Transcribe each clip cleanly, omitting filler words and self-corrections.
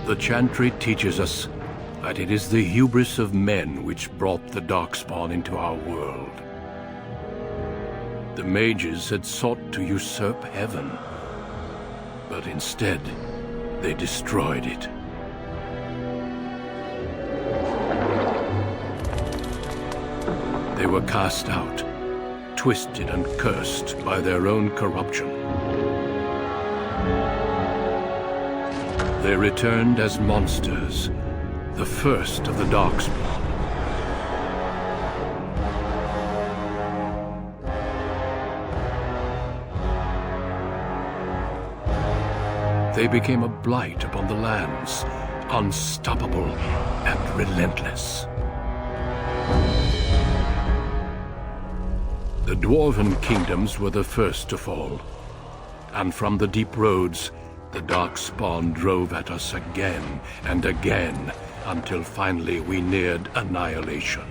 The Chantry teaches us that it is the hubris of men which brought the Darkspawn into our world. The mages had sought to usurp heaven, but instead, they destroyed it. They were cast out, twisted and cursed by their own corruption. They returned as monsters, the first of the Darkspawn. They became a blight upon the lands, unstoppable and relentless. The Dwarven kingdoms were the first to fall, and from the deep roads, the Darkspawn drove at us again and again, until finally we neared annihilation.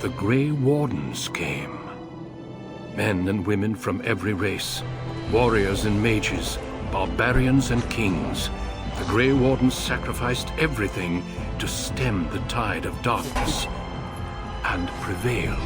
The Grey Wardens came. Men and women from every race, warriors and mages, barbarians and kings. The Grey Wardens sacrificed everything to stem the tide of darkness, and prevailed.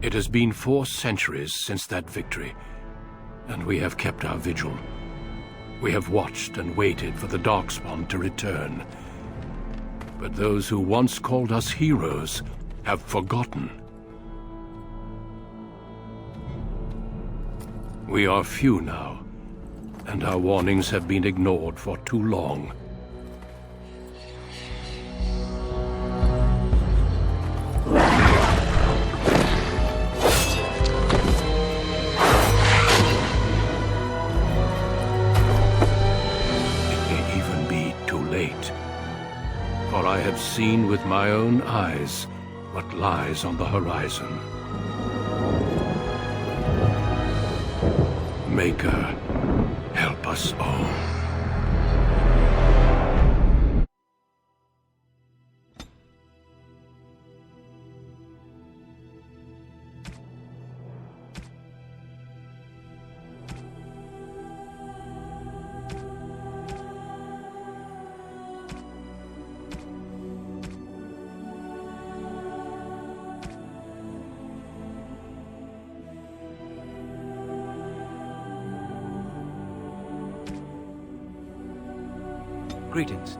It has been 4 centuries since that victory, and we have kept our vigil. We have watched and waited for the Darkspawn to return. But those who once called us heroes have forgotten. We are few now, and our warnings have been ignored for too long. For I have seen with my own eyes what lies on the horizon. Maker, help us all. Greetings.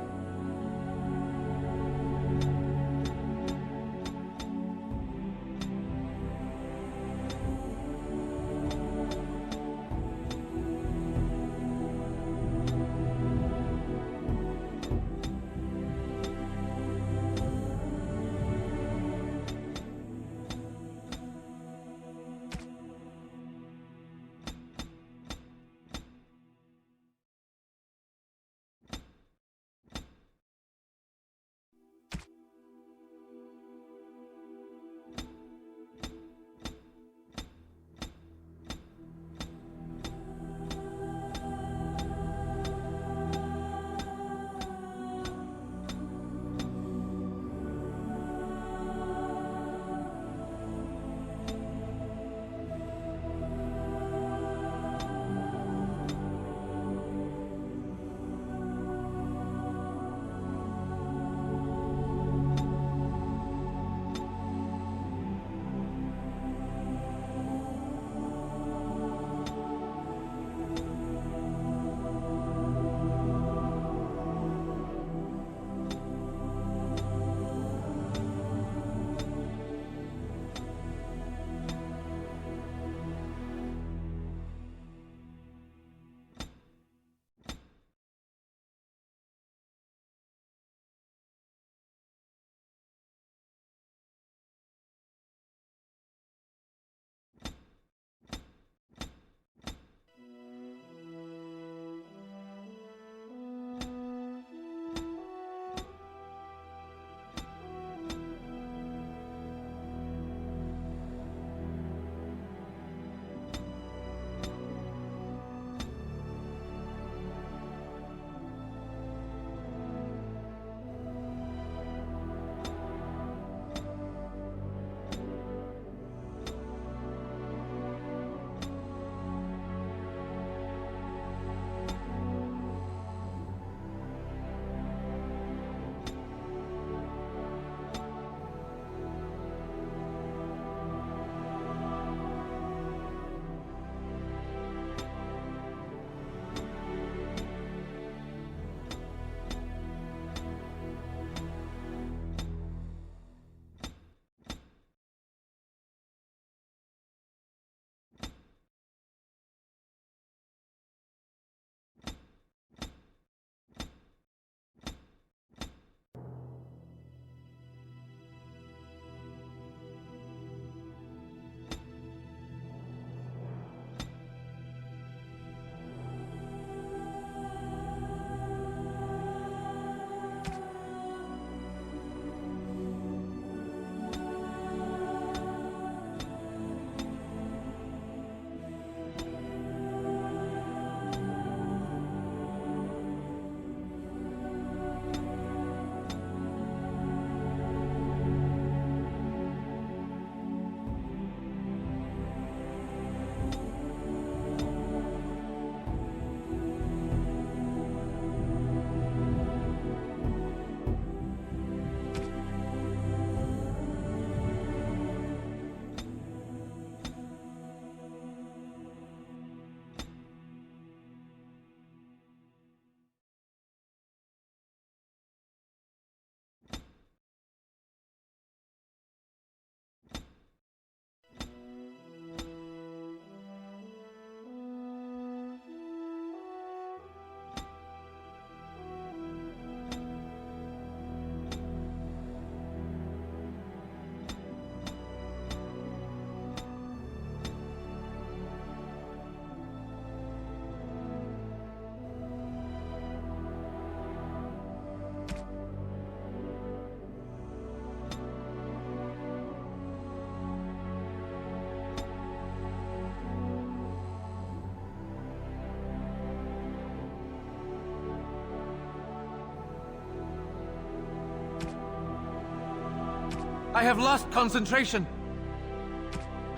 I have lost concentration.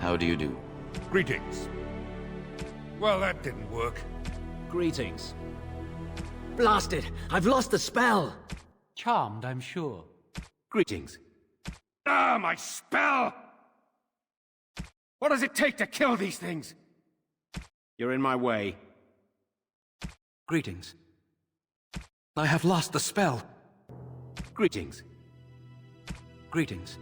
How do you do? Greetings. Well, that didn't work. Greetings. Blasted! I've lost the spell! Charmed, I'm sure. Greetings. Ah, my spell! What does it take to kill these things? You're in my way. Greetings. I have lost the spell. Greetings. Greetings.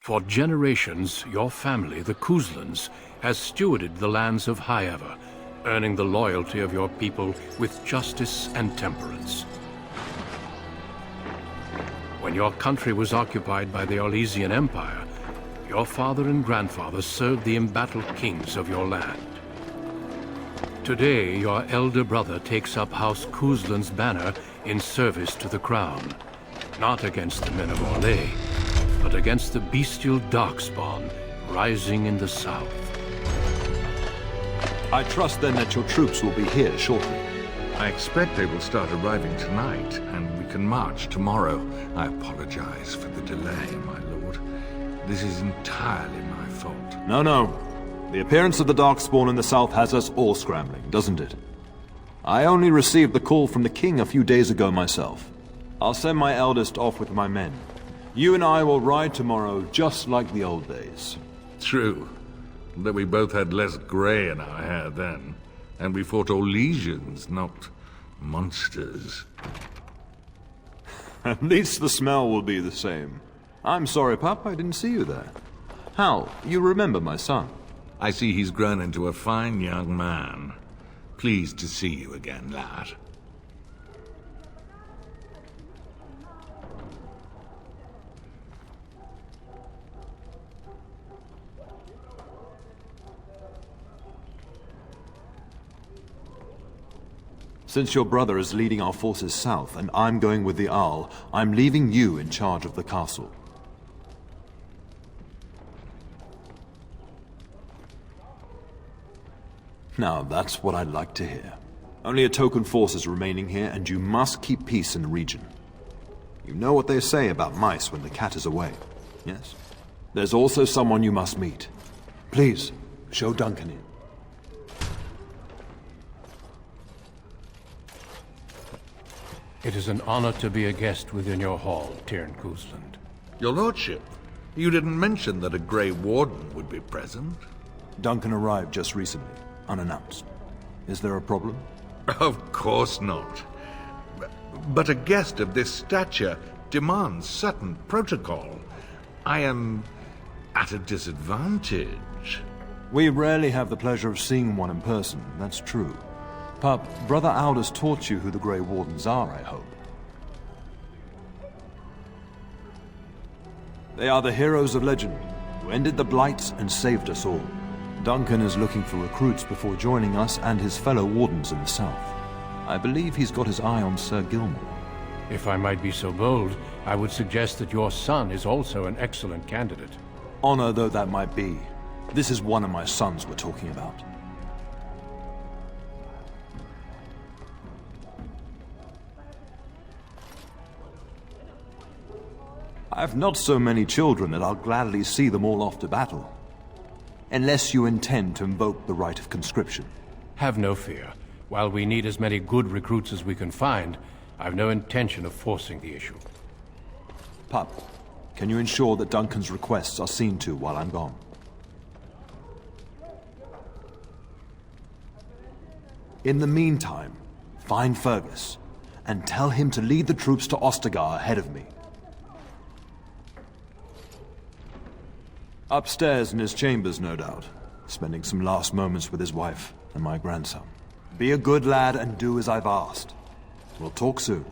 For generations, your family, the Kuzlans, has stewarded the lands of Highever, earning the loyalty of your people with justice and temperance. When your country was occupied by the Orlesian Empire, your father and grandfather served the embattled kings of your land. Today, your elder brother takes up House Kuzlan's banner in service to the crown, not against the men of Orlais, but against the bestial Darkspawn rising in the south. I trust then that your troops will be here shortly. I expect they will start arriving tonight, and we can march tomorrow. I apologize for the delay, my lord. This is entirely my fault. No. The appearance of the Darkspawn in the south has us all scrambling, doesn't it? I only received the call from the king a few days ago myself. I'll send my eldest off with my men. You and I will ride tomorrow just like the old days. True. Though we both had less grey in our hair then. And we fought Orlesians, not monsters. At least the smell will be the same. I'm sorry, Pup, I didn't see you there. Hal, you remember my son? I see he's grown into a fine young man. Pleased to see you again, lad. Since your brother is leading our forces south and I'm going with the Owl, I'm leaving you in charge of the castle. Now, that's what I'd like to hear. Only a token force is remaining here, and you must keep peace in the region. You know what they say about mice when the cat is away, yes? There's also someone you must meet. Please, show Duncan in. It is an honor to be a guest within your hall, Teyrn Kuzland. Your lordship, you didn't mention that a Grey Warden would be present. Duncan arrived just recently, unannounced. Is there a problem? Of course not. But a guest of this stature demands certain protocol. I am at a disadvantage. We rarely have the pleasure of seeing one in person, that's true. Pup, Brother Aldous taught you who the Grey Wardens are, I hope. They are the heroes of legend, who ended the Blights and saved us all. Duncan is looking for recruits before joining us and his fellow Wardens in the south. I believe he's got his eye on Sir Gilmore. If I might be so bold, I would suggest that your son is also an excellent candidate. Honor though that might be, this is one of my sons we're talking about. I've not so many children that I'll gladly see them all off to battle. Unless you intend to invoke the right of conscription. Have no fear. While we need as many good recruits as we can find, I've no intention of forcing the issue. Pup, Can you ensure that Duncan's requests are seen to while I'm gone? In the meantime, find Fergus, and tell him to lead the troops to Ostagar ahead of me. Upstairs in his chambers, no doubt, spending some last moments with his wife and my grandson. Be a good lad and do as I've asked. We'll talk soon.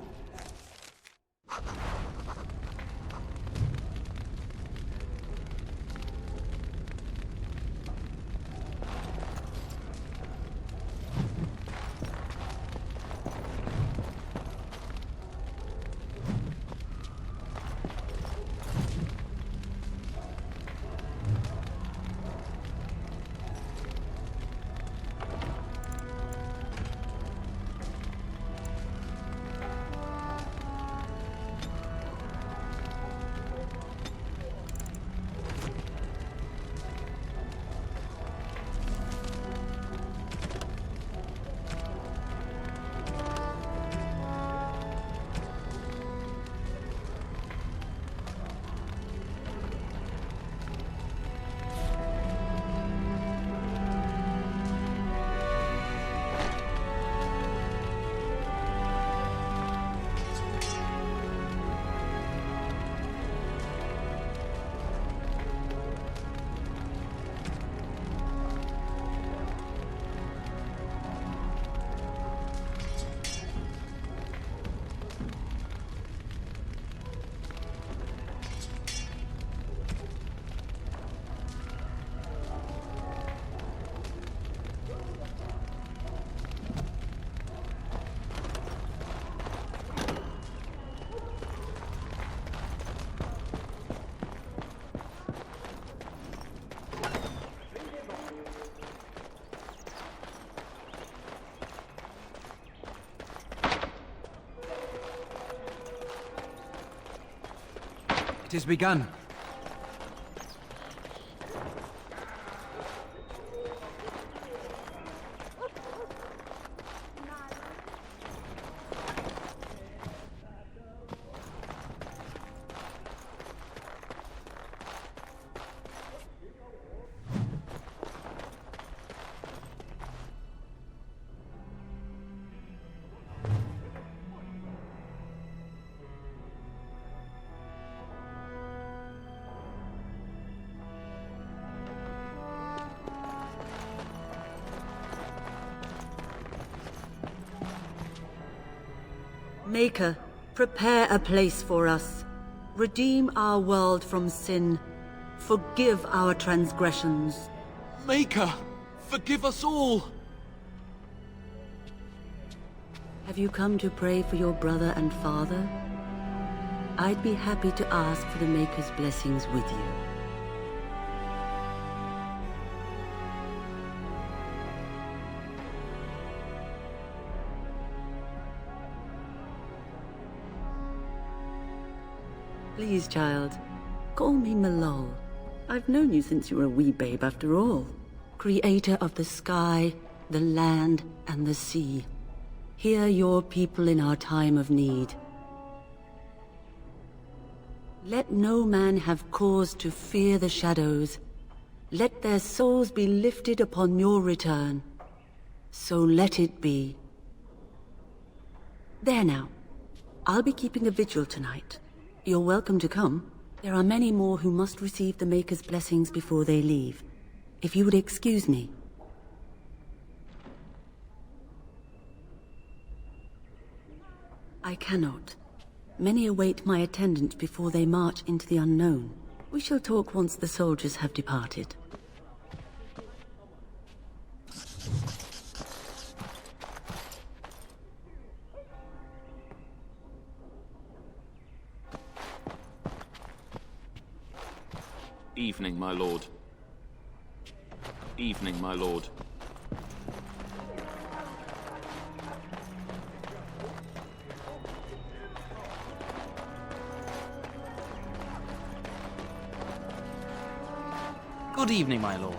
It has begun. Maker, prepare a place for us. Redeem our world from sin. Forgive our transgressions. Maker, forgive us all! Have you come to pray for your brother and father? I'd be happy to ask for the Maker's blessings with you. Please, child, call me Malol. I've known you since you were a wee babe after all. Creator of the sky, the land, and the sea. Hear your people in our time of need. Let no man have cause to fear the shadows. Let their souls be lifted upon your return. So let it be. There now. I'll be keeping a vigil tonight. You're welcome to come. There are many more who must receive the Maker's blessings before they leave. If you would excuse me. I cannot. Many await my attendant before they march into the unknown. We shall talk once the soldiers have departed. Evening, my lord. Evening, my lord. Good evening, my lord.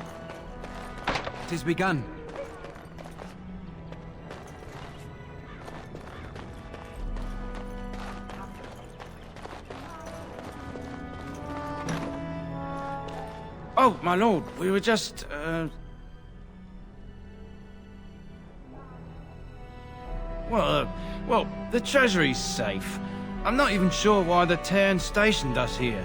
It has begun. Oh, my lord, we were just, Well, the treasury's safe. I'm not even sure why the Terran stationed us here.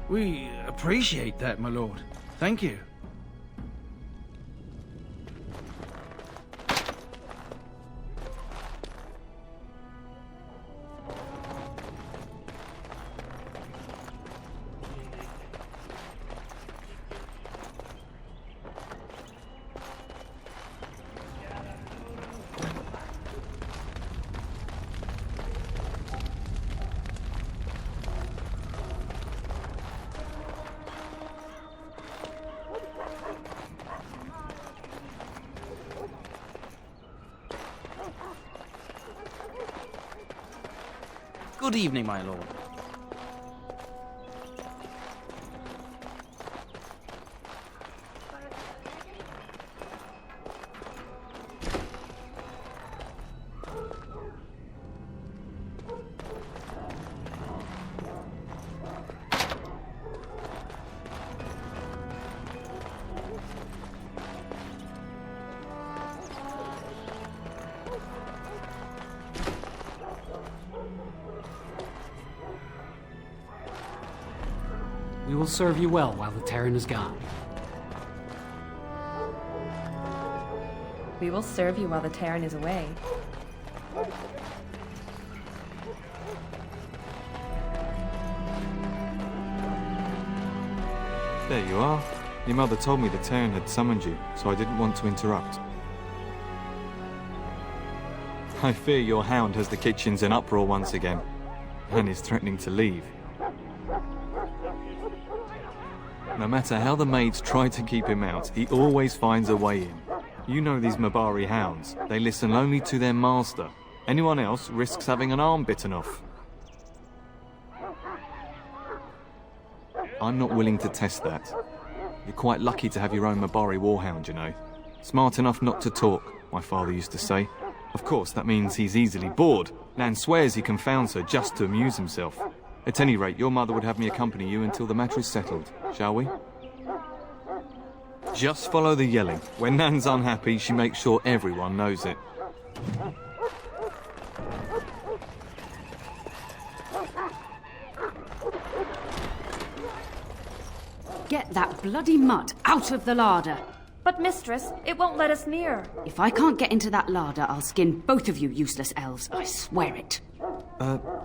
We appreciate that, my lord. Thank you. Good evening, my lord. We will serve you well while the Terran is gone. We will serve you while the Terran is away. There you are. Your mother told me the Terran had summoned you, so I didn't want to interrupt. I fear your hound has the kitchens in uproar once again, and is threatening to leave. No matter how the maids try to keep him out, he always finds a way in. You know these Mabari hounds. They listen only to their master. Anyone else risks having an arm bitten off. I'm not willing to test that. You're quite lucky to have your own Mabari warhound, you know. Smart enough not to talk, my father used to say. Of course, that means he's easily bored. Nan swears he confounds her just to amuse himself. At any rate, your mother would have me accompany you until the matter is settled, shall we? Just follow the yelling. When Nan's unhappy, she makes sure everyone knows it. Get that bloody mutt out of the larder. But mistress, it won't let us near. If I can't get into that larder, I'll skin both of you useless elves. I swear it.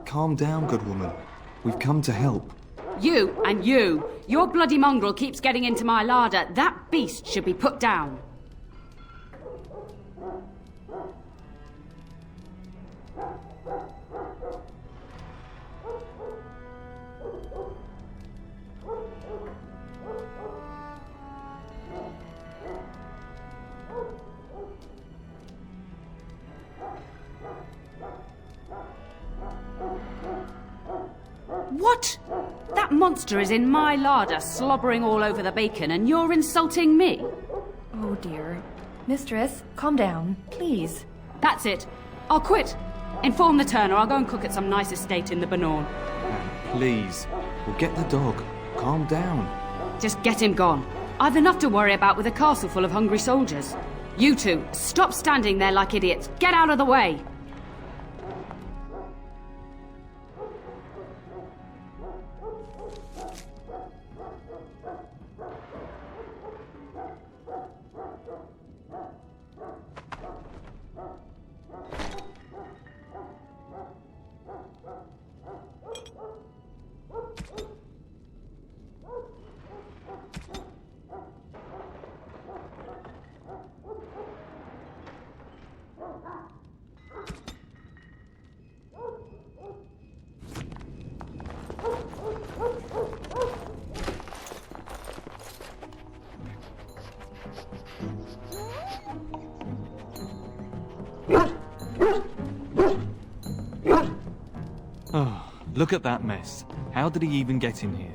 Calm down, good woman. We've come to help. You and you. Your bloody mongrel keeps getting into my larder. That beast should be put down. What? That monster is in my larder, slobbering all over the bacon, and you're insulting me? Oh dear. Mistress, calm down, please. That's it. I'll quit. Inform the turner. I'll go and cook at some nice estate in the Banorn. Please. We'll get the dog. Calm down. Just get him gone. I've enough to worry about with a castle full of hungry soldiers. You two, stop standing there like idiots. Get out of the way. Oh, look at that mess. How did he even get in here?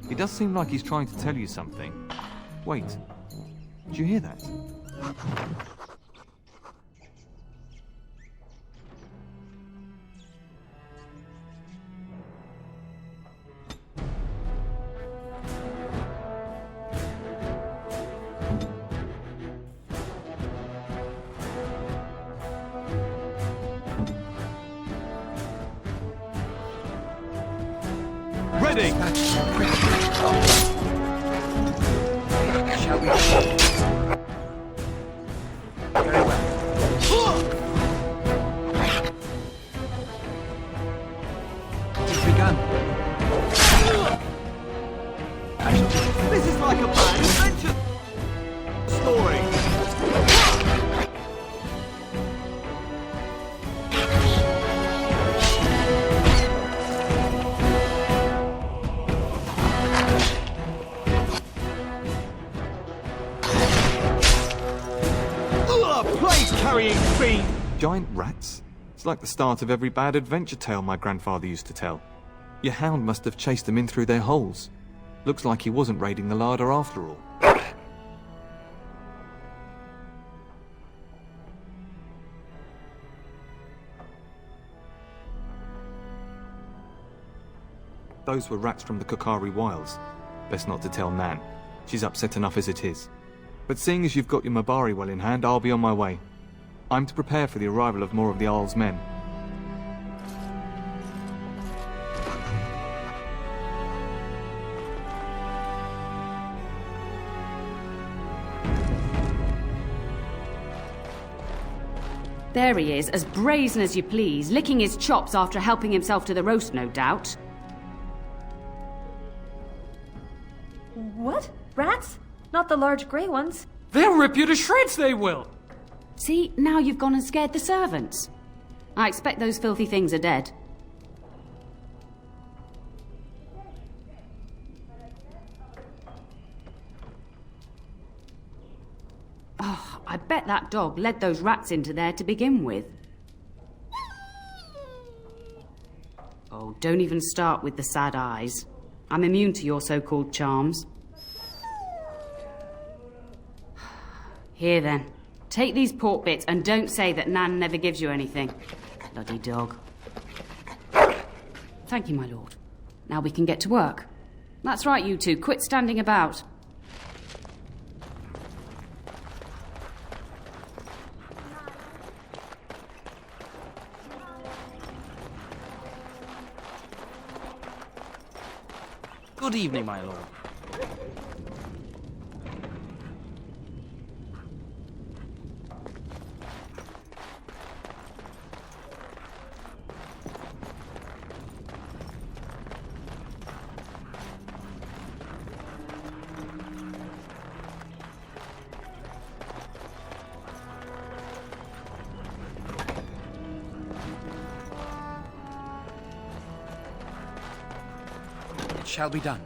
He does seem like he's trying to tell you something. Wait, did you hear that? Ready! Shall we? Very well. It's begun. This is like a bad adventure story. Carrying fiend! Giant rats? It's like the start of every bad adventure tale my grandfather used to tell. Your hound must have chased them in through their holes. Looks like he wasn't raiding the larder after all. Those were rats from the Kokari Wilds. Best not to tell Nan. She's upset enough as it is. But seeing as you've got your Mabari well in hand, I'll be on my way. I'm to prepare for the arrival of more of the Isle's men. There he is, as brazen as you please, licking his chops after helping himself to the roast, no doubt. What? Rats? Not the large grey ones? They'll rip you to shreds, they will! See, now you've gone and scared the servants. I expect those filthy things are dead. Oh, I bet that dog led those rats into there to begin with. Oh, don't even start with the sad eyes. I'm immune to your so-called charms. Here then. Take these pork bits and don't say that Nan never gives you anything. Bloody dog. Thank you, my lord. Now we can get to work. That's right, you two. Quit standing about. Good evening, my lord. It shall be done.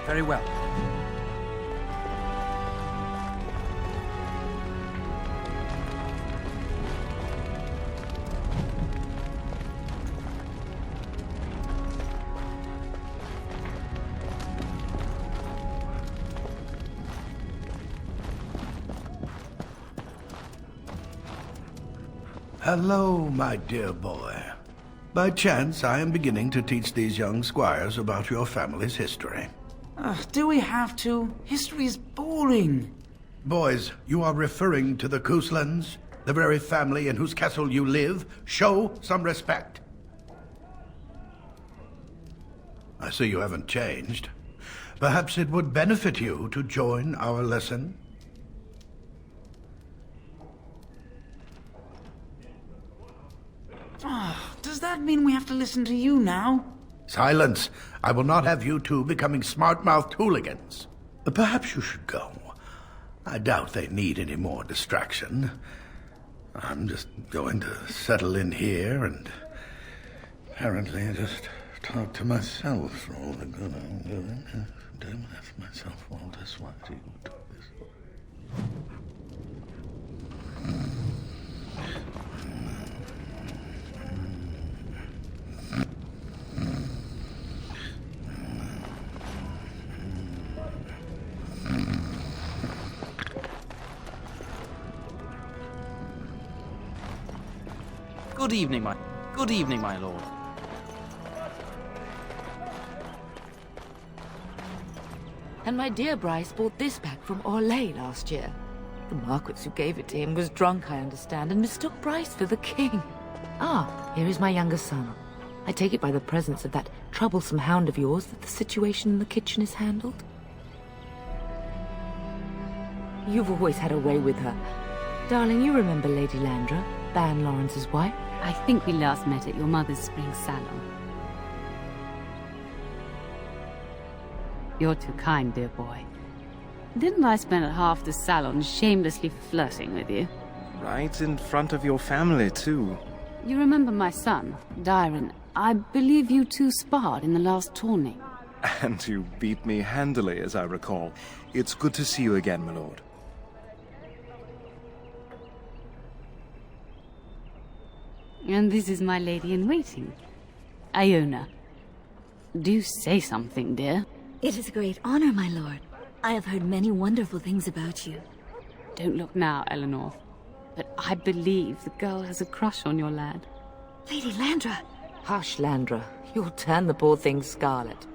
Very well. Hello, my dear boy. By chance, I am beginning to teach these young squires about your family's history. Do we have to? History is boring. Boys, you are referring to the Couslands, the very family in whose castle you live. Show some respect. I see you haven't changed. Perhaps it would benefit you to join our lesson. Does that mean we have to listen to you now? Silence! I will not have you two becoming smart-mouthed hooligans. Perhaps you should go. I doubt they need any more distraction. I'm just going to settle in here and apparently just talk to myself for all the good I'm doing. Damn, ask myself all this. Why do you do this? Good evening, my lord. And my dear Bryce bought this back from Orlais last year. The Marquis who gave it to him was drunk, I understand, and mistook Bryce for the king. Ah, here is my younger son. I take it by the presence of that troublesome hound of yours that the situation in the kitchen is handled? You've always had a way with her. Darling, you remember Lady Landra, Ban Lawrence's wife? I think we last met at your mother's spring salon. You're too kind, dear boy. Didn't I spend half the salon shamelessly flirting with you? Right in front of your family, too. You remember my son, Dyron. I believe you two sparred in the last tourney. And you beat me handily, as I recall. It's good to see you again, my lord. And this is my lady-in-waiting, Iona. Do say something, dear. It is a great honor, my lord. I have heard many wonderful things about you. Don't look now, Eleanor. But I believe the girl has a crush on your lad. Lady Landra! Hush, Landra. You'll turn the poor thing scarlet.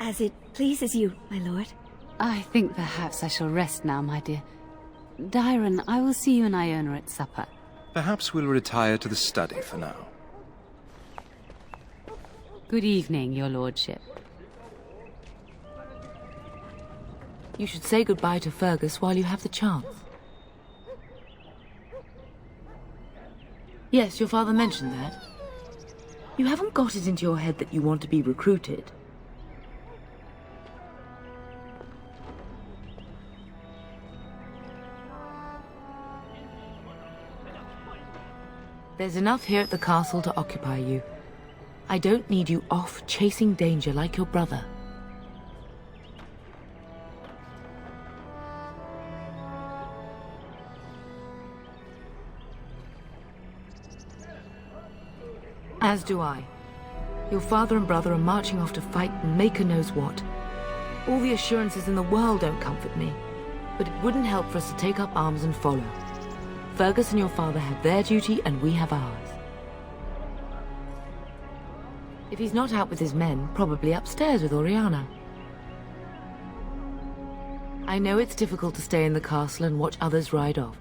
As it pleases you, my lord. I think perhaps I shall rest now, my dear. Dyron, I will see you and Iona at supper. Perhaps we'll retire to the study for now. Good evening, your lordship. You should say goodbye to Fergus while you have the chance. Yes, your father mentioned that. You haven't got it into your head that you want to be recruited. There's enough here at the castle to occupy you. I don't need you off chasing danger like your brother. As do I. Your father and brother are marching off to fight Maker knows what. All the assurances in the world don't comfort me, but it wouldn't help for us to take up arms and follow. Fergus and your father have their duty, and we have ours. If he's not out with his men, probably upstairs with Oriana. I know it's difficult to stay in the castle and watch others ride off,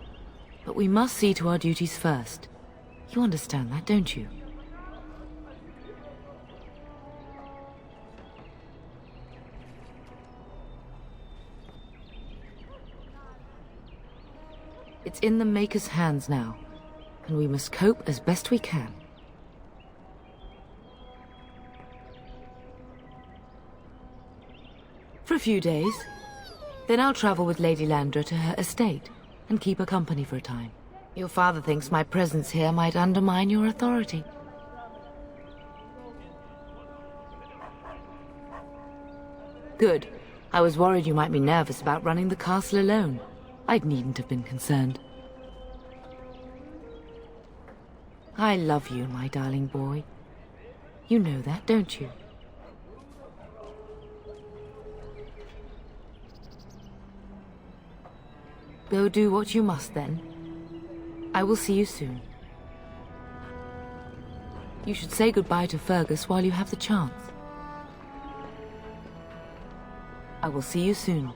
but we must see to our duties first. You understand that, don't you? It's in the Maker's hands now, and we must cope as best we can. For a few days. Then I'll travel with Lady Landra to her estate, and keep her company for a time. Your father thinks my presence here might undermine your authority. Good. I was worried you might be nervous about running the castle alone. I needn't have been concerned. I love you, my darling boy. You know that, don't you? Go do what you must, then. I will see you soon. You should say goodbye to Fergus while you have the chance. I will see you soon.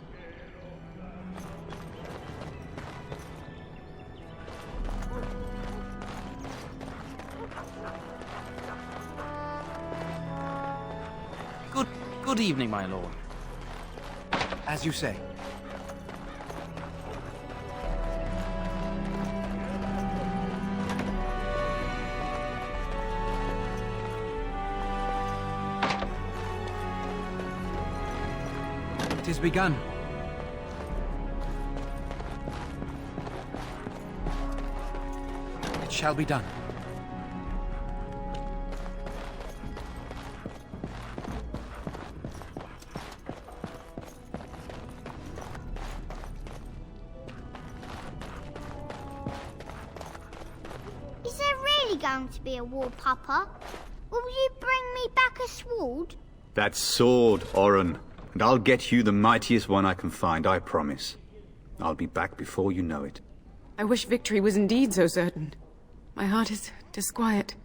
Good evening, my lord. As you say. It is begun. It shall be done. Is there really going to be a war, Papa? Will you bring me back a sword? That sword, Oren. And I'll get you the mightiest one I can find, I promise. I'll be back before you know it. I wish victory was indeed so certain. My heart is disquiet.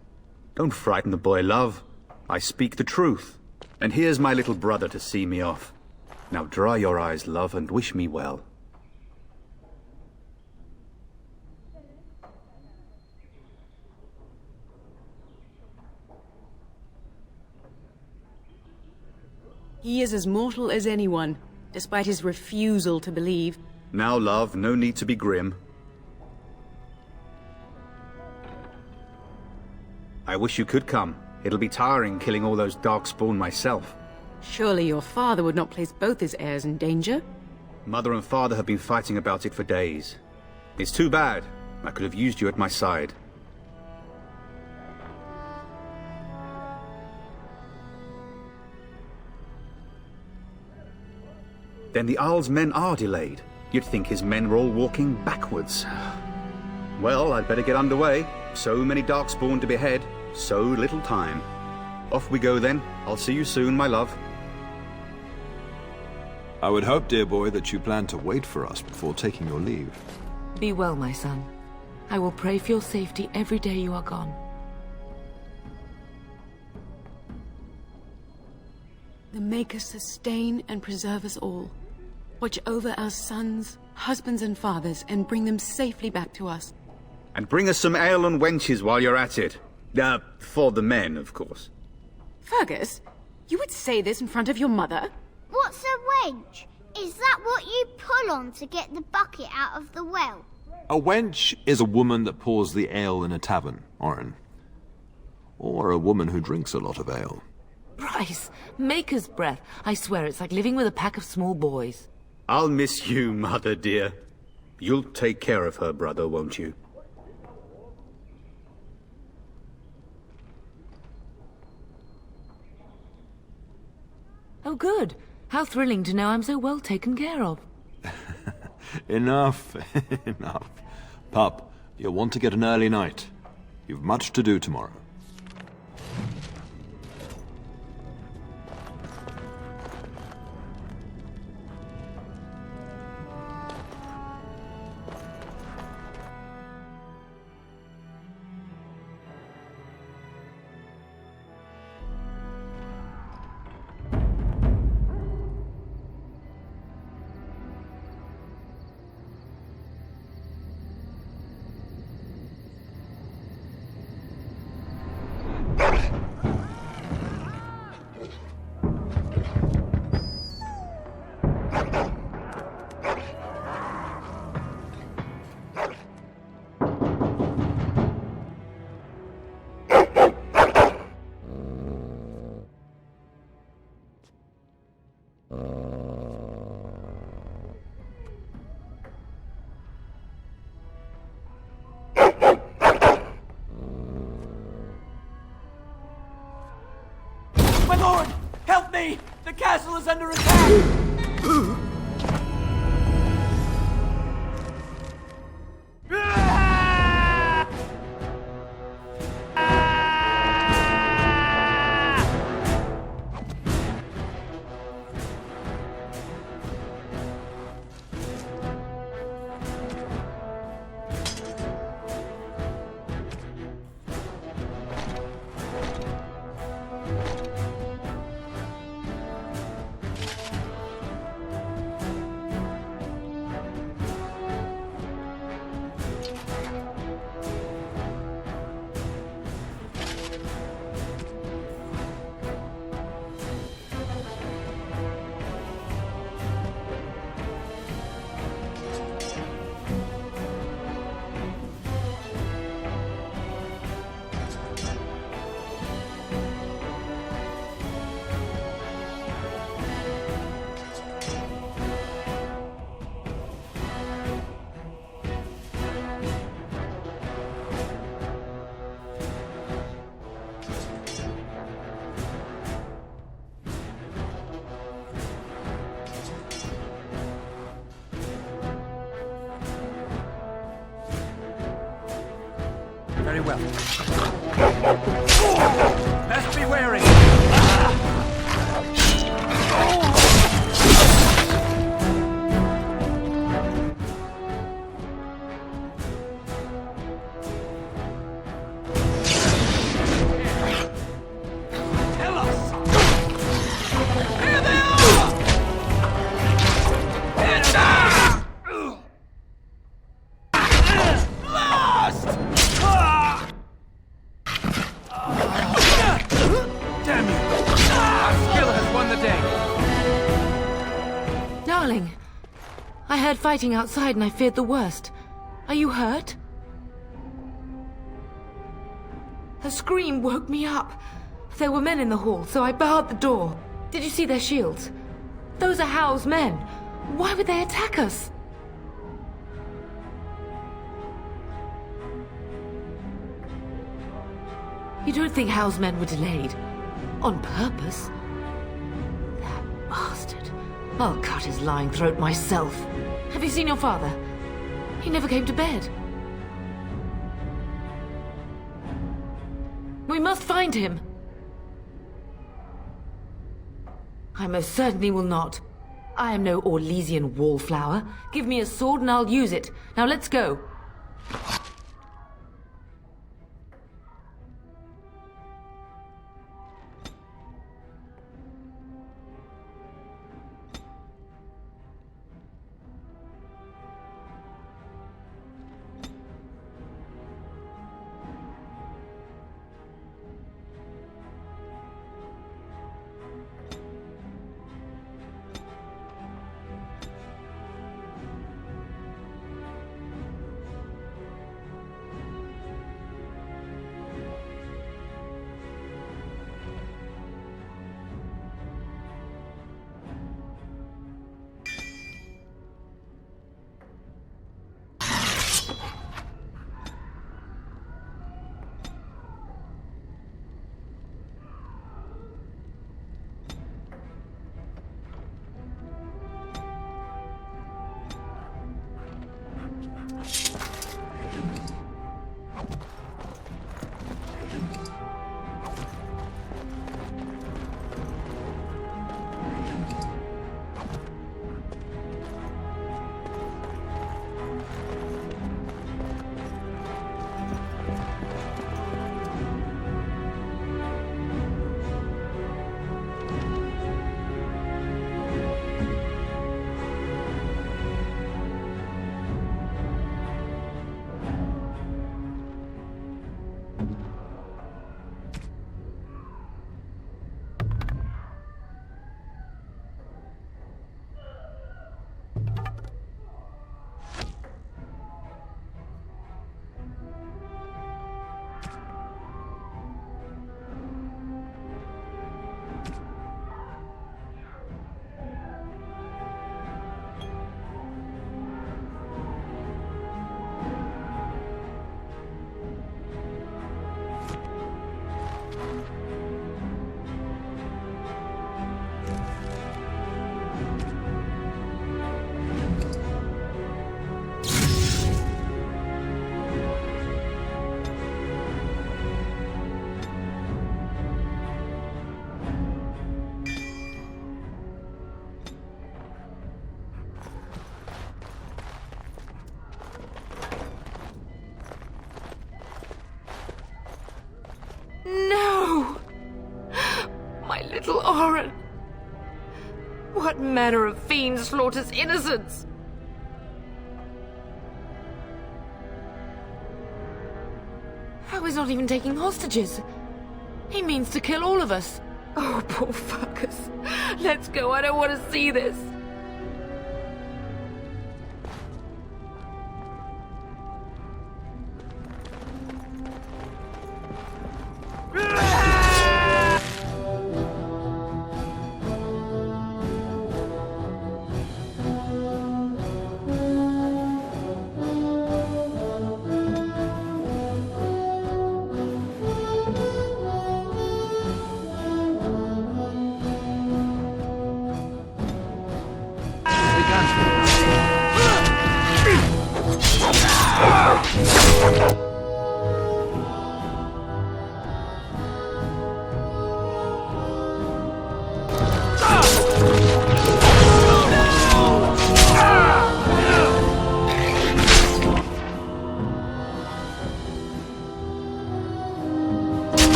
Don't frighten the boy, love. I speak the truth. And here's my little brother to see me off. Now dry your eyes, love, and wish me well. He is as mortal as anyone, despite his refusal to believe. Now, love, no need to be grim. I wish you could come. It'll be tiring killing all those Darkspawn myself. Surely your father would not place both his heirs in danger? Mother and father have been fighting about it for days. It's too bad. I could have used you at my side. Then the Arl's men are delayed. You'd think his men were all walking backwards. Well, I'd better get underway. So many Darkspawn to behead, so little time. Off we go then. I'll see you soon, my love. I would hope, dear boy, that you plan to wait for us before taking your leave. Be well, my son. I will pray for your safety every day you are gone. The Maker sustain and preserve us all. Watch over our sons, husbands and fathers, and bring them safely back to us. And bring us some ale and wenches while you're at it. For the men, of course. Fergus, you would say this in front of your mother? What's a wench? Is that what you pull on to get the bucket out of the well? A wench is a woman that pours the ale in a tavern, Oren. Or a woman who drinks a lot of ale. Bryce, Maker's breath. I swear it's like living with a pack of small boys. I'll miss you, mother dear. You'll take care of her, brother, won't you? Oh, good. How thrilling to know I'm so well taken care of. Enough, enough. Pup, you'll want to get an early night. You've much to do tomorrow. My lord! Help me! The castle is under attack! Very well. Best be wary. I heard fighting outside and I feared the worst. Are you hurt? Her scream woke me up. There were men in the hall, so I barred the door. Did you see their shields? Those are Howl's men. Why would they attack us? You don't think Howl's men were delayed? On purpose? That bastard. I'll cut his lying throat myself. Have you seen your father? He never came to bed. We must find him. I most certainly will not. I am no Orlesian wallflower. Give me a sword and I'll use it. Now let's go. No! My little Oren! What manner of fiend slaughters innocents? How is not even taking hostages? He means to kill all of us. Oh, poor fuckers. Let's go, I don't want to see this.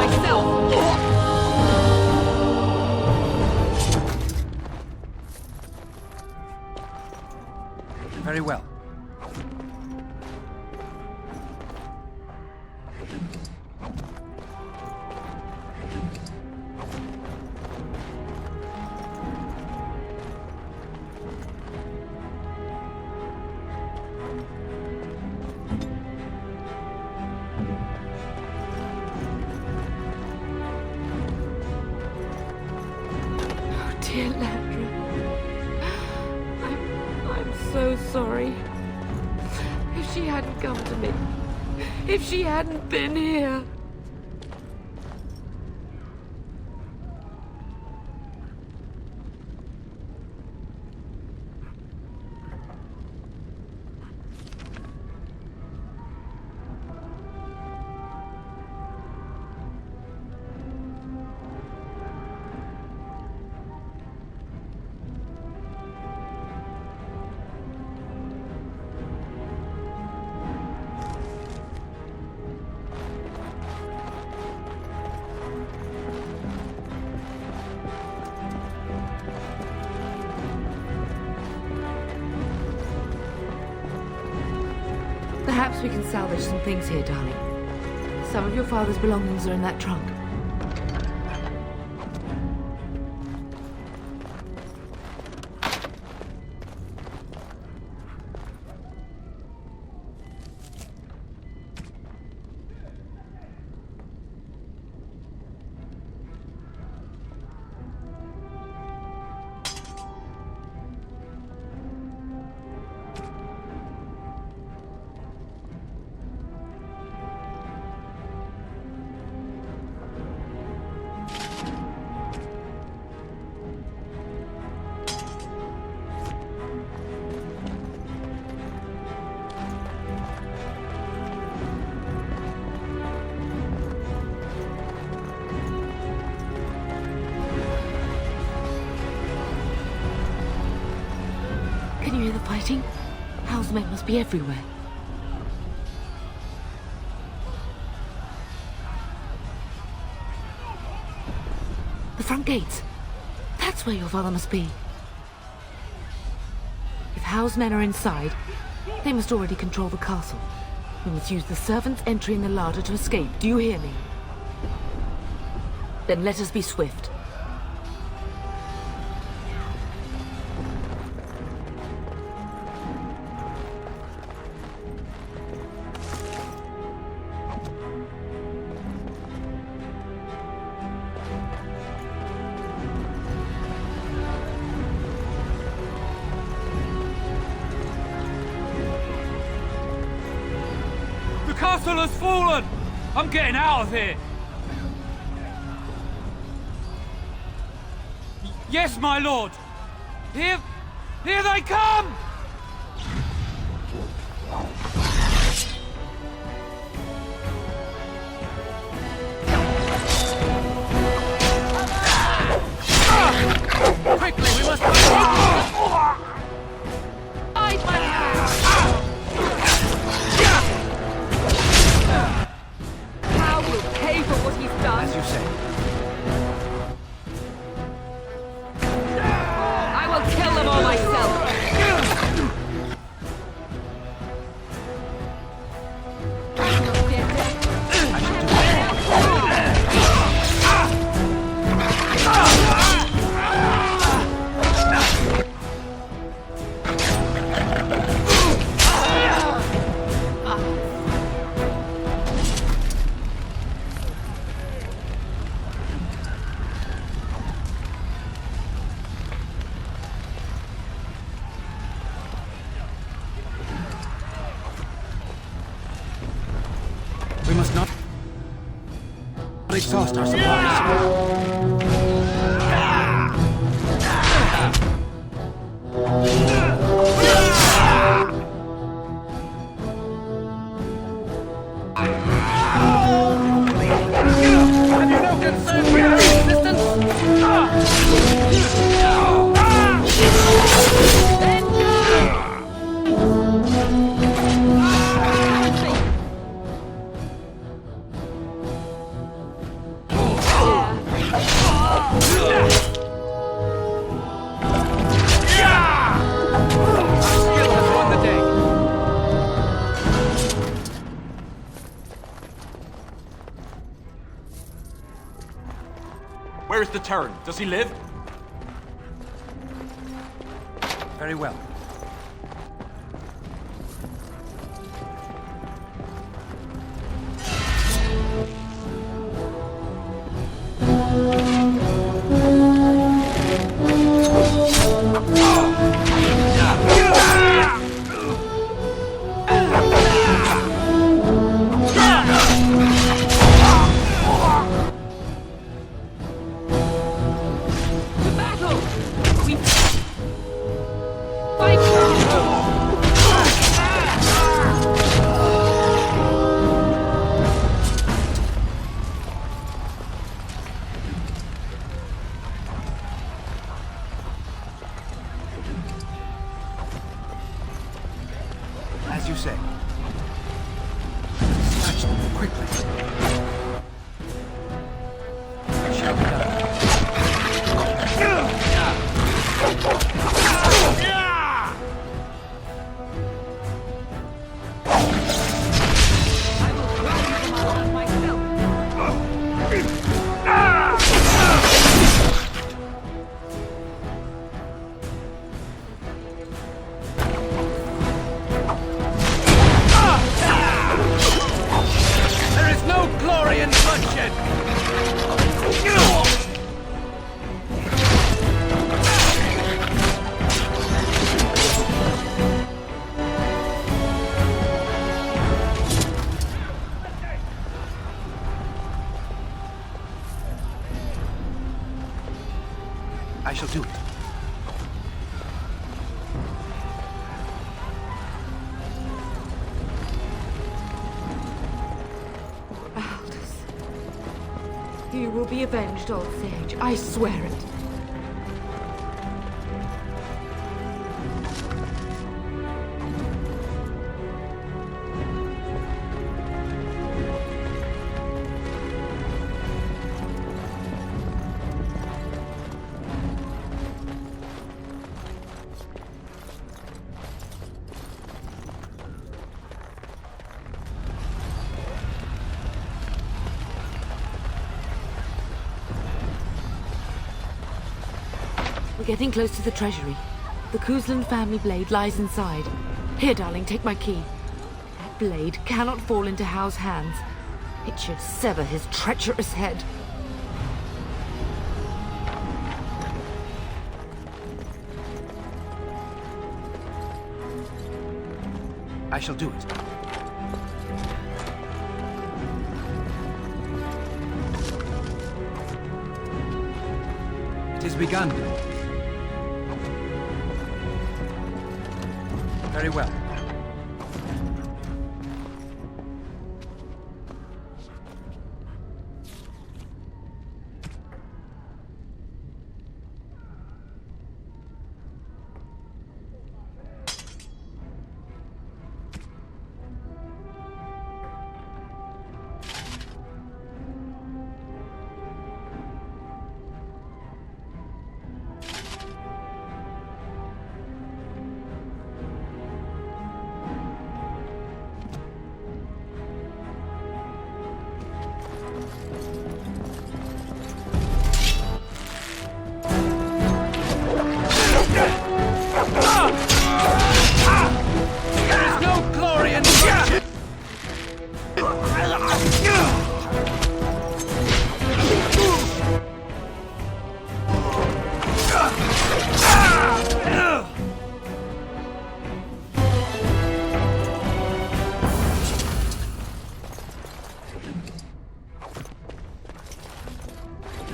myself! Very well. Dear Landra, I'm so sorry. If she hadn't come to me, if she hadn't been here. Perhaps we can salvage some things here, darling. Some of your father's belongings are in that trunk. Can you hear the fighting? Hal's men must be everywhere. The front gates. That's where your father must be. If Hal's men are inside, they must already control the castle. We must use the servants' entry in the larder to escape. Do you hear me? Then let us be swift. The castle has fallen! I'm getting out of here! Yes, my lord! Here they come! Quickly, we must Hide my hand! Hal will pay for what he's done. As you say. I will kill them all myself. We must not exhaust our supplies. Have you no concern for your resistance? Skill has won the day. Where is the Terran? Does he live? Very well. As you say. Dispatch them quickly. It shall be done. There is no glory in bloodshed! I shall do it. You will be avenged, old sage. I swear it. We're getting close to the treasury. The Kuzlan family blade lies inside. Here, darling, take my key. That blade cannot fall into Hao's hands. It should sever his treacherous head. I shall do it. It is begun. Very well.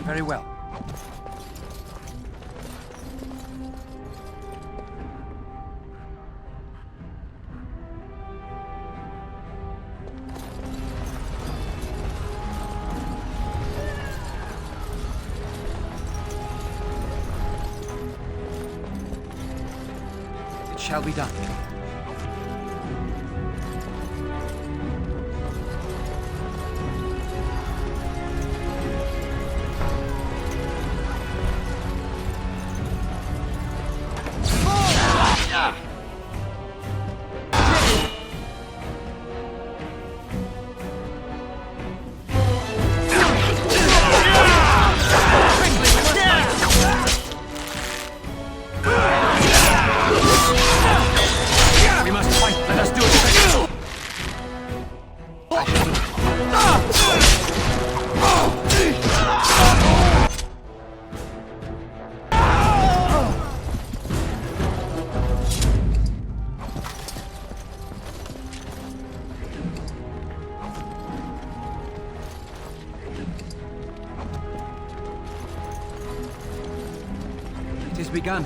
Very well. It shall be done. 'Tis begun.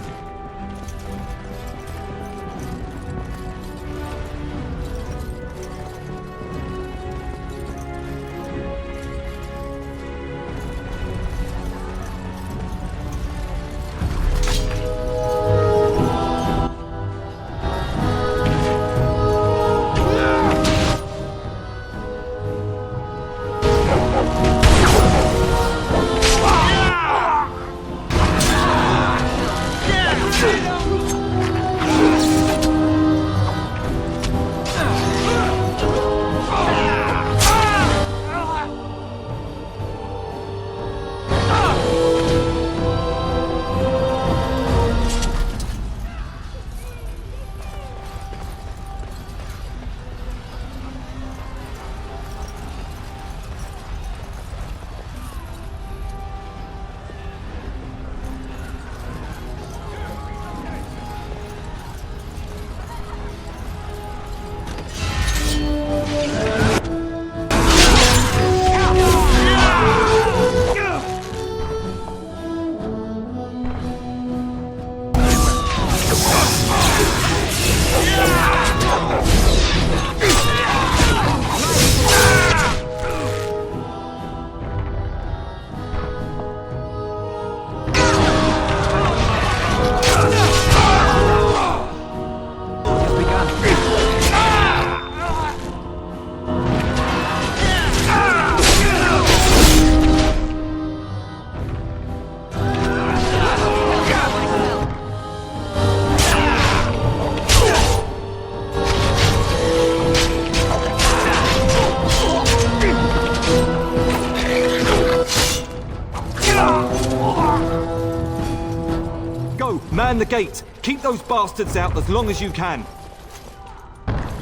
Man the gate! Keep those bastards out as long as you can!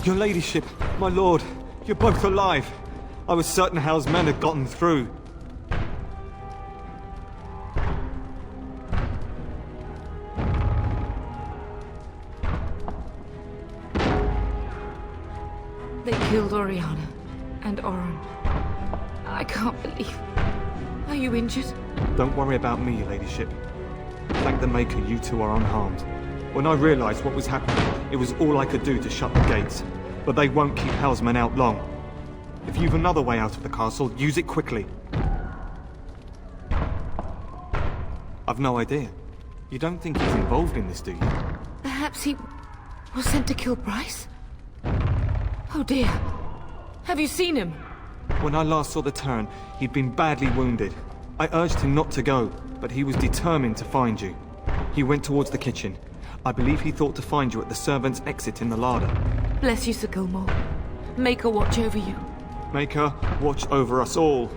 Your ladyship, my lord, you're both alive. I was certain Hal's men had gotten through. They killed Oriana and Oron. I can't believe... Are you injured? Don't worry about me, ladyship. Thank the Maker you two are unharmed. When I realized what was happening, it was all I could do to shut the gates. But they won't keep Hal's men out long. If you've another way out of the castle, use it quickly. I've no idea. You don't think he's involved in this, do you? Perhaps he was sent to kill Bryce? Oh dear. Have you seen him? When I last saw the Turn, he'd been badly wounded. I urged him not to go, but he was determined to find you. He went towards the kitchen. I believe he thought to find you at the servants' exit in the larder. Bless you, Sir Gilmore. Maker watch over you. Maker watch over us all.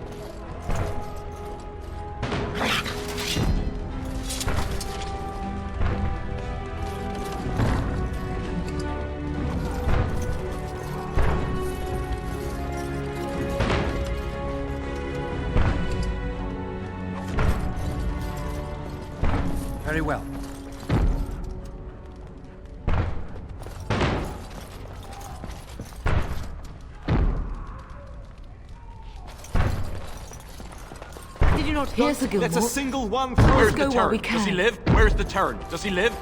Very well. Did you not hear, Sir Gilmore? Let's a single one through. Let's go while we can. Does he live? Where's the Turn? Does he live?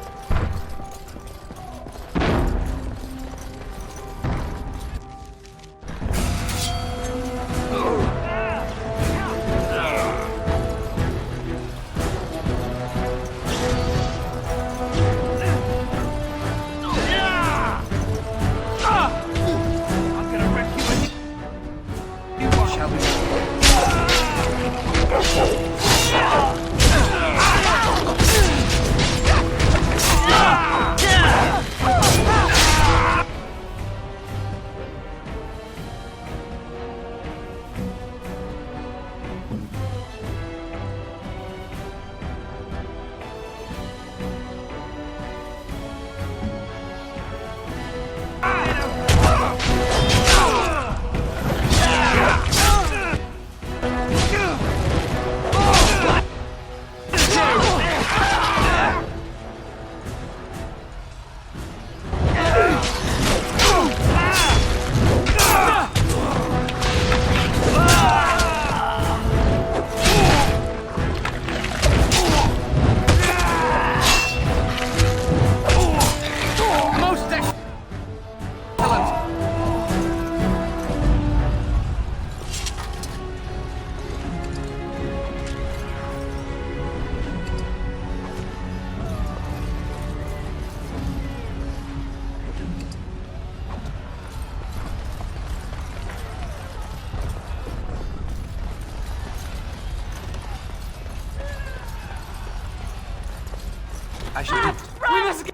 I shall do it. We must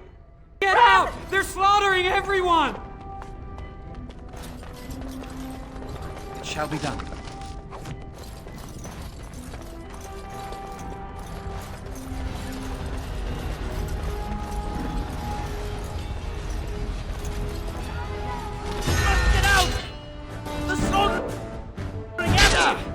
get out! They're slaughtering everyone! It shall be done. Get out! The slaughtering everyone!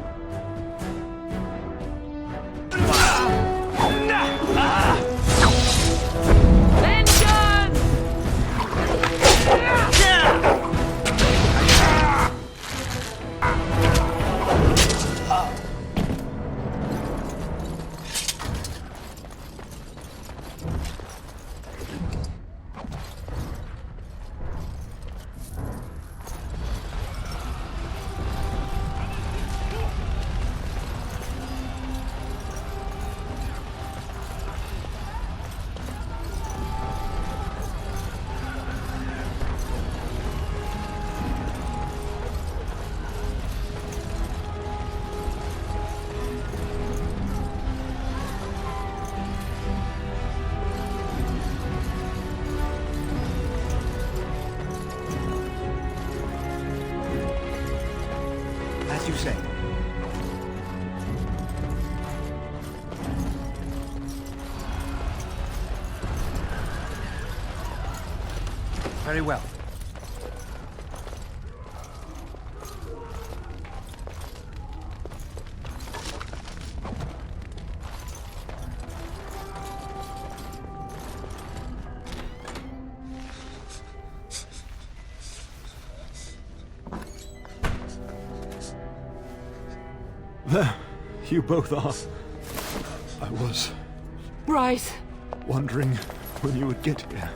As you say. Very well. There, you both are. I was Bryce! wondering when you would get here.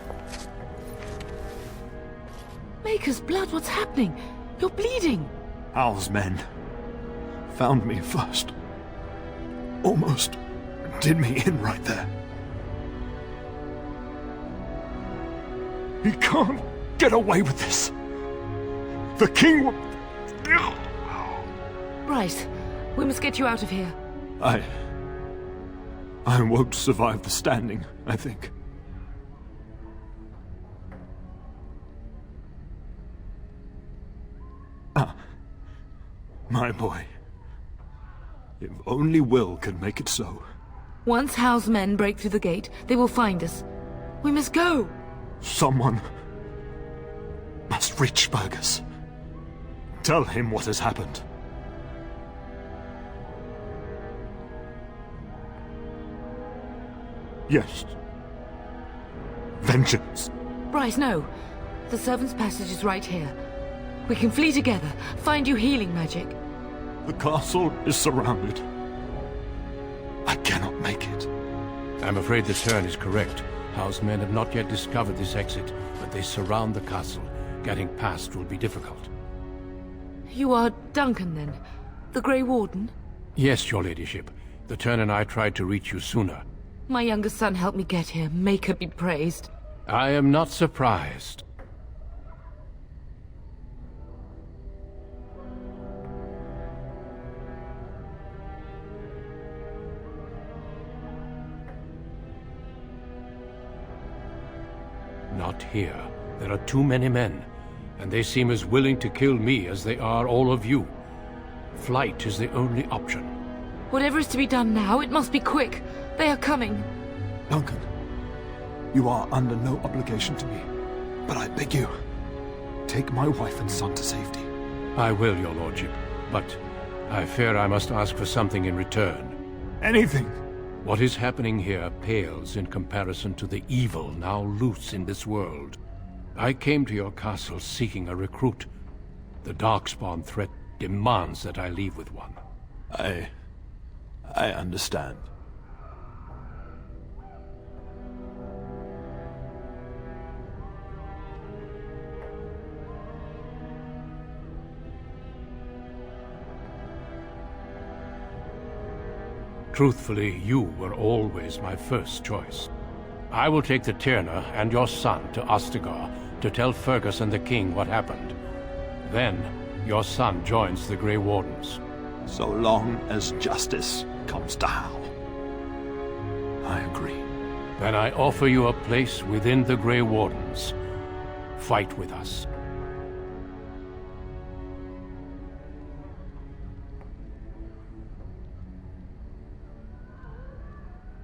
Maker's blood, what's happening? You're bleeding! Hal's men found me first. Almost did me in right there. He can't get away with this. The king will... Bryce, we must get you out of here. I won't survive the standing, I think. My boy. If only Will can make it so. Once Hal's men break through the gate, they will find us. We must go! Someone must reach Fergus. Tell him what has happened. Yes. Vengeance. Bryce, no. The servants' passage is right here. We can flee together, find you healing magic. The castle is surrounded. I cannot make it. I'm afraid the Tern is correct. Hal's men have not yet discovered this exit, but they surround the castle. Getting past will be difficult. You are Duncan, then? The Grey Warden? Yes, your ladyship. The Tern and I tried to reach you sooner. My younger son helped me get here. Maker be praised. I am not surprised. Not here. There are too many men, and they seem as willing to kill me as they are all of you. Flight is the only option. Whatever is to be done now, it must be quick. They are coming. Duncan, you are under no obligation to me, but I beg you, take my wife and son to safety. I will, your lordship, but I fear I must ask for something in return. Anything! What is happening here pales in comparison to the evil now loose in this world. I came to your castle seeking a recruit. The Darkspawn threat demands that I leave with one. I understand. Truthfully, you were always my first choice. I will take the Tyrna and your son to Ostagar to tell Fergus and the king what happened. Then, your son joins the Grey Wardens. So long as justice comes to Hal. I agree. Then I offer you a place within the Grey Wardens. Fight with us.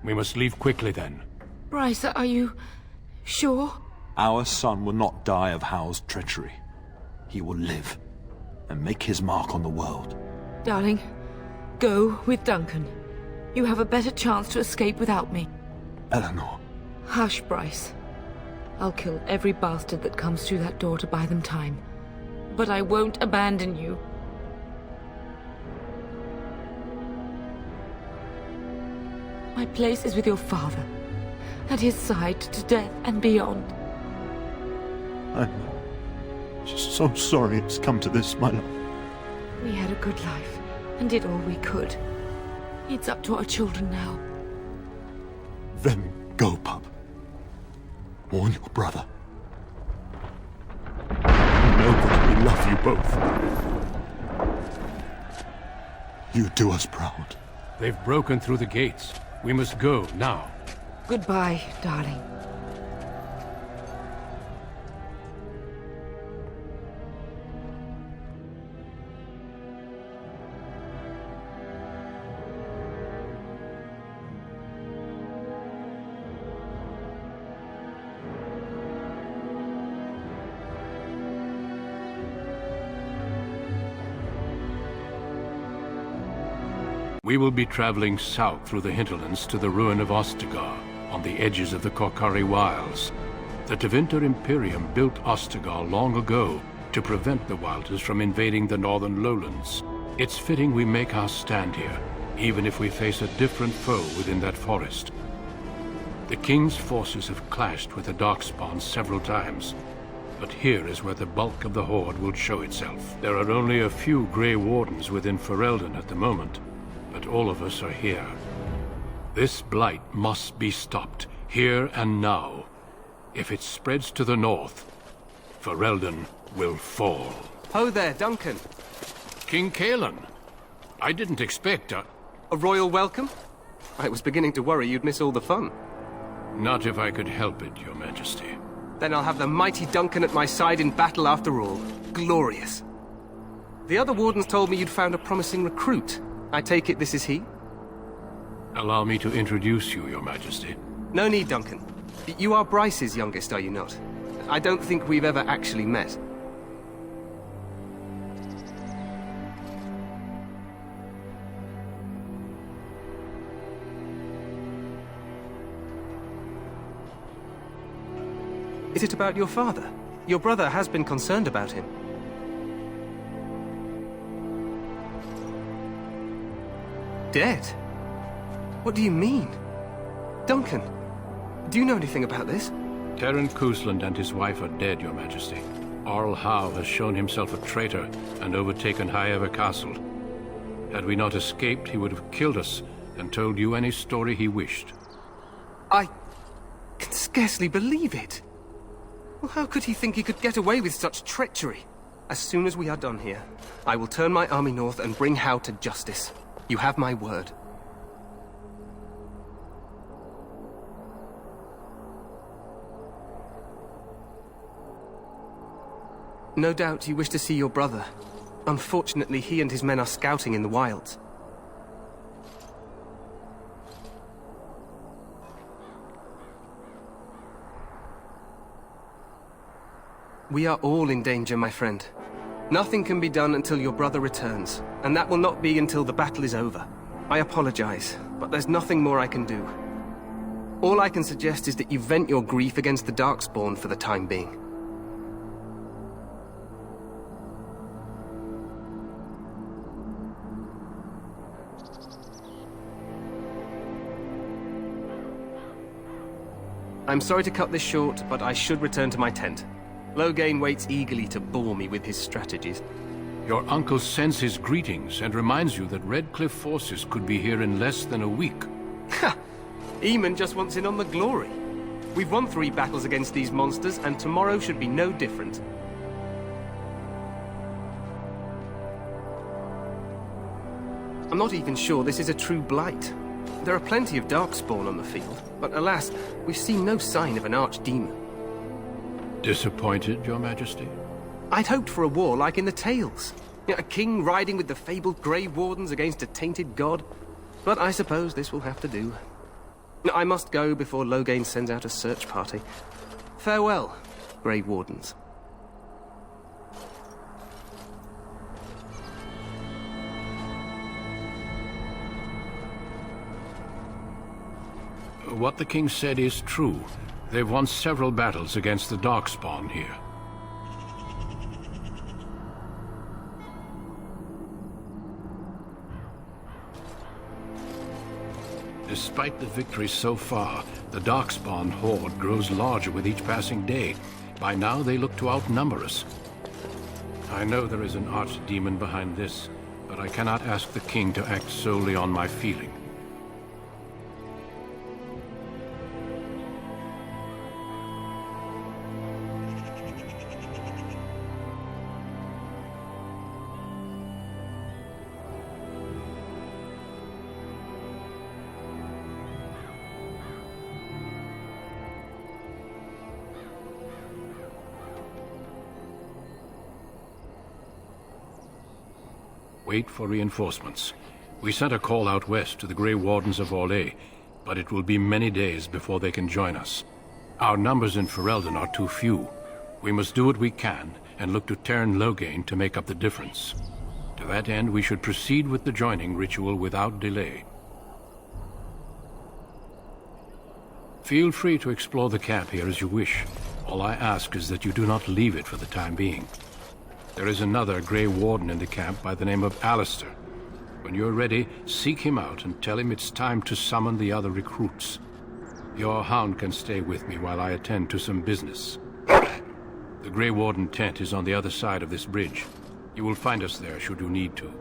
We must leave quickly then. Bryce, are you sure? Our son will not die of Hal's treachery. He will live and make his mark on the world. Darling, go with Duncan. You have a better chance to escape without me. Eleanor. Hush, Bryce. I'll kill every bastard that comes through that door to buy them time. But I won't abandon you. My place is with your father. At his side to death and beyond. I'm just so sorry it's come to this, my love. We had a good life and did all we could. It's up to our children now. Then go, pup. Warn your brother. Know that we love you both. You do us proud. They've broken through the gates. We must go now. Goodbye, darling. We will be traveling south through the hinterlands to the ruin of Ostagar, on the edges of the Korcari Wilds. The Tevinter Imperium built Ostagar long ago to prevent the Wilders from invading the northern lowlands. It's fitting we make our stand here, even if we face a different foe within that forest. The King's forces have clashed with the Darkspawn several times, but here is where the bulk of the Horde will show itself. There are only a few Grey Wardens within Ferelden at the moment, but all of us are here. This blight must be stopped, here and now. If it spreads to the north, Ferelden will fall. Ho there, Duncan. King Cailan. I didn't expect a royal welcome? I was beginning to worry you'd miss all the fun. Not if I could help it, Your Majesty. Then I'll have the mighty Duncan at my side in battle after all. Glorious. The other wardens told me you'd found a promising recruit. I take it this is he? Allow me to introduce you, Your Majesty. No need, Duncan. You are Bryce's youngest, are you not? I don't think we've ever actually met. Is it about your father? Your brother has been concerned about him. Dead? What do you mean? Duncan, do you know anything about this? Terran Cousland and his wife are dead, Your Majesty. Arl Howe has shown himself a traitor and overtaken High Ever Castle. Had we not escaped, he would have killed us and told you any story he wished. I can scarcely believe it. Well, how could he think he could get away with such treachery? As soon as we are done here, I will turn my army north and bring Howe to justice. You have my word. No doubt you wish to see your brother. Unfortunately, he and his men are scouting in the wilds. We are all in danger, my friend. Nothing can be done until your brother returns, and that will not be until the battle is over. I apologize, but there's nothing more I can do. All I can suggest is that you vent your grief against the Darkspawn for the time being. I'm sorry to cut this short, but I should return to my tent. Loghain waits eagerly to bore me with his strategies. Your uncle sends his greetings and reminds you that Redcliffe forces could be here in less than a week. Ha! Eamon just wants in on the glory. We've won 3 battles against these monsters, and tomorrow should be no different. I'm not even sure this is a true blight. There are plenty of Darkspawn on the field, but alas, we've seen no sign of an archdemon. Disappointed, Your Majesty? I'd hoped for a war like in the tales. A king riding with the fabled Grey Wardens against a tainted god. But I suppose this will have to do. I must go before Loghain sends out a search party. Farewell, Grey Wardens. What the king said is true. They've won several battles against the Darkspawn here. Despite the victories so far, the Darkspawn horde grows larger with each passing day. By now, they look to outnumber us. I know there is an archdemon behind this, but I cannot ask the king to act solely on my feeling. Wait for reinforcements. We sent a call out west to the Grey Wardens of Orlais, but it will be many days before they can join us. Our numbers in Ferelden are too few. We must do what we can and look to Teyrn Loghain to make up the difference. To that end, we should proceed with the joining ritual without delay. Feel free to explore the camp here as you wish. All I ask is that you do not leave it for the time being. There is another Grey Warden in the camp by the name of Alistair. When you're ready, seek him out and tell him it's time to summon the other recruits. Your hound can stay with me while I attend to some business. The Grey Warden tent is on the other side of this bridge. You will find us there should you need to.